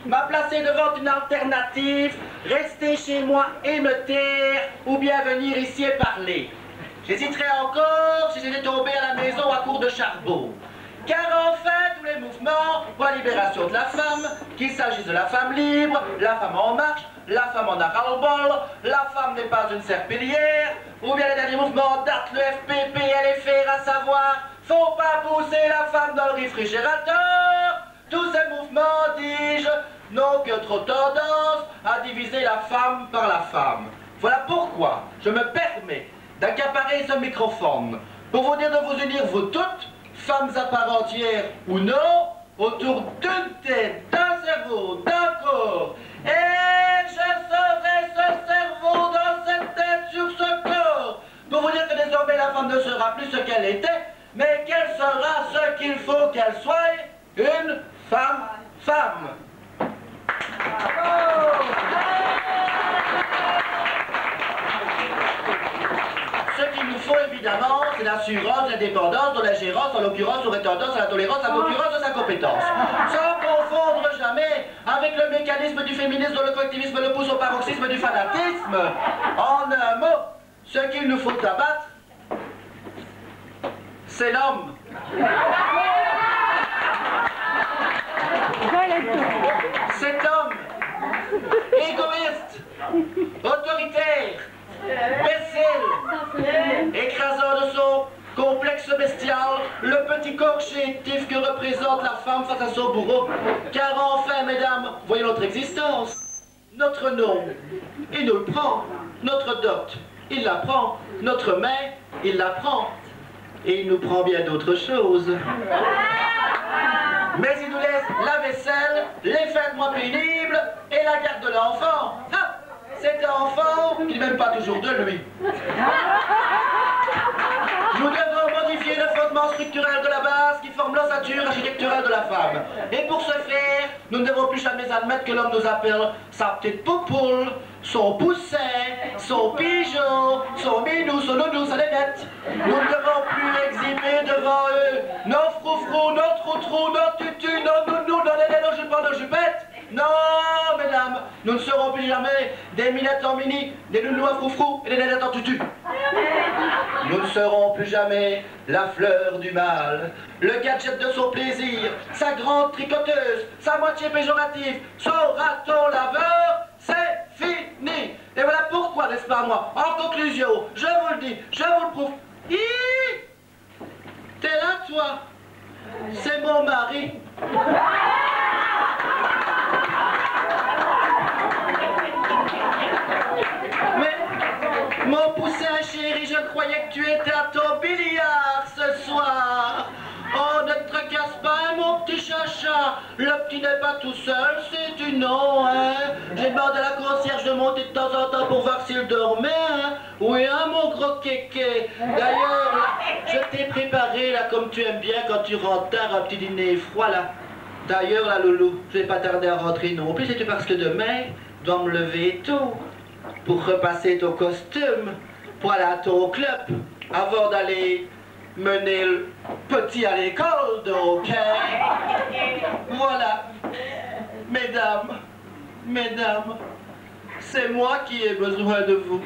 m'a placé devant une alternative, rester chez moi et me taire, ou bien venir ici et parler. J'hésiterais encore si j'étais tombé à la maison à court de charbon. Car en fait, tous les mouvements pour la libération de la femme, qu'il s'agisse de la femme libre, la femme en marche, la femme en a ras-le-bol, la femme n'est pas une serpillière, ou bien les derniers mouvements datent le FPP et les faire à savoir, faut pas pousser la femme dans le réfrigérateur. Tous ces mouvements, dis-je, n'ont que trop tendance à diviser la femme par la femme. Voilà pourquoi je me permets d'accaparer ce microphone pour vous dire de vous unir vous toutes, femmes à part entière ou non, autour d'une tête, d'un cerveau, d'un corps. Et je serai ce cerveau dans cette tête sur ce corps pour vous dire que désormais la femme ne sera plus ce qu'elle était, mais qu'elle sera ce qu'il faut qu'elle soit, une femme. Ce qu'il nous faut évidemment, c'est l'assurance, l'indépendance, de l'ingérence, en l'occurrence, aurait tendance à la tolérance, à la concurrence de sa compétence. Sans confondre jamais avec le mécanisme du féminisme dont le collectivisme le pousse au paroxysme du fanatisme. En un mot, ce qu'il nous faut abattre, c'est l'homme. Cet homme égoïste, autoritaire, imbécile, écrasant de son complexe bestial le petit corps chétif que représente la femme face à son bourreau. Car enfin, mesdames, voyez notre existence, notre nom, il nous le prend, notre dot, il la prend, notre main, il la prend, et il nous prend bien d'autres choses. Mais il nous laisse la vaisselle, les fins de mois pénibles et la garde de l'enfant. Ah, cet enfant qui n'est même pas toujours de lui. Nous devons modifier le fondement structurel de la base qui forme l'ossature architecturale de la femme. Et pour ce faire, nous ne devons plus jamais admettre que l'homme nous appelle sa petite poupoule, son poussin, son pigeon, son minou, son nounou, sa nénette. Nous ne devons plus exhiber devant eux nos froufrous, nos trou-trous, nos tutus, nos nounous, nos nénés, nos jupons, nos jupettes. Non, mesdames, nous ne serons plus jamais des minettes en mini, des nounous à froufrous et des nénettes en tutu. Nous ne serons plus jamais la fleur du mal, le gadget de son plaisir, sa grande tricoteuse, sa moitié péjorative, son raton laveur, c'est fini. Et voilà pourquoi, n'est-ce pas moi? En conclusion, je vous le dis, je vous le prouve. T'es là, toi? C'est mon mari. Mais, mon poussin chéri, je croyais que tu étais à ton billard ce soir. Oh, ne te tracasse pas, mon petit chacha. Le petit n'est pas tout seul, c'est du nom, hein. J'ai demandé à la concierge de monter de temps en temps pour voir s'il dormait, hein. Oui, hein, mon gros kéké. D'ailleurs, je t'ai préparé, là, comme tu aimes bien quand tu rentres tard, un petit dîner froid, là. D'ailleurs, là, loulou, je vais pas tarder à rentrer non plus, c'est parce que demain, je dois me lever tôt pour repasser ton costume, pour aller à ton club, avant d'aller mener le petit à l'école, donc, hein. Voilà, mesdames, c'est moi qui ai besoin de vous.